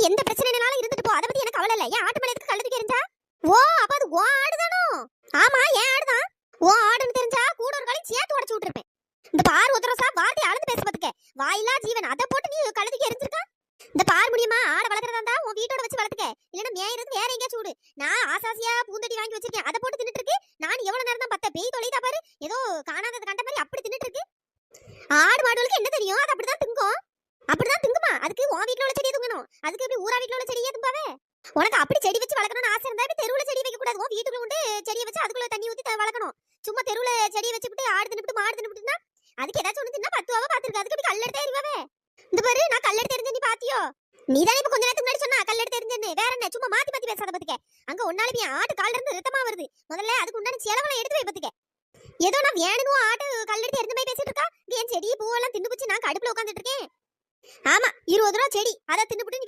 எந்த பிரச்சனைனாலும் இருந்துட்டு போ, அத பத்தி எனக்கு கவலை இல்ல. ஏன் ஆட்டு மேல எதுக்கு கல்லு தூக்கி எறிஞ்சா? ஓ அப்ப அது ஓ ஆடுதானோ? ஆமா ஏன் ஆடுதான். ஓ ஆடுன்னு தெரிஞ்சா கூட ஒரு காலையும் சேர்த்து உடைச்சு விட்டுருப்பேன். இந்த பார் ஒத்தரசா வார்த்தை அளந்து பேச பாத்துக்க. வாயிலா ஜீவன் அத போட்டு நீ கல்லு தூக்கி எறிஞ்சிருக்கா? இந்த பார் முடியுமா ஆட வளர்க்கறதா இருந்தா உன் வீட்டோட வச்சு வளர்த்துக்க. இல்லன்னா மேயிறது வேற எங்கேயா சூடு. நான் ஆசாசியா பூந்தடி வாங்கி வச்சிருக்கேன். அத போட்டு தின்னுட்டு இருக்கு. நான் எவ்வளவு நேரம் தான் பத்த பேய் தொலைதா பாரு. ஏதோ காணாதது கண்ட மாதிரி அப்படி தின்னுட்டு இருக்கு. ஆடு மாடுகளுக்கு என்ன தெரியும்? அது அப்படிதான் திங்கும். அப்படிதான் திங்குமா? அதுக்கு உன் வீட்ல உள்ள செடியை திங்கணும். அதுக்கு எப்படி ஊரா வீட்ல உள்ள செடியே திம்பாவே? உனக்கு அப்படி செடி வச்சு வளர்க்கணும்னு ஆசை இருந்தா தெருவுல செடி வைக்க கூடாது. உன் வீட்டுக்குள்ள உண்டு செடியை வச்சு அதுக்குள்ள தண்ணி ஊத்தி வளர்க்கணும். சும்மா தெருவுல செடியை வச்சுட்டு ஆடு தின்னுட்டு மாடு தின்னுட்டுனா அதுக்கு ஏதாச்சும் ஒண்ணு தின்னா 10 ரூபாவா பாத்துருக்கு. அதுக்கு எப்படி கல் எடுத்து எறிவாவே? இந்த பாரு நான் கல் எடுத்து எறிஞ்ச நீ பாத்தியோ? நீதானே இப்ப கொஞ்ச நேரத்துக்கு முன்னாடி சொன்னா கல் எடுத்து எறிஞ்சேன்னு. வேற என்ன சும்மா மாத்தி மாத்தி பேசாத பாத்துக்க. அங்க ஒன்னால நீ ஆட்டு கால்ல இருந்து ரத்தமா வருது. முதல்ல அதுக்கு உண்டான செலவெல்லாம் எடுத்து வை பாத்துக்க. ஏதோ நான் வேணுனோ ஆட்டு கல் எடுத்து எறிஞ்ச மாதிரி பேசிட்டு இருக்கா. என் செடி பூவெல்லாம் தின்னு புச்சு நான் கடுப்புல உட்கார்ந்துட்டு இருக்கேன். ஆமா 20 ரூபா செடி அதை தின்னுபிட்டு நீ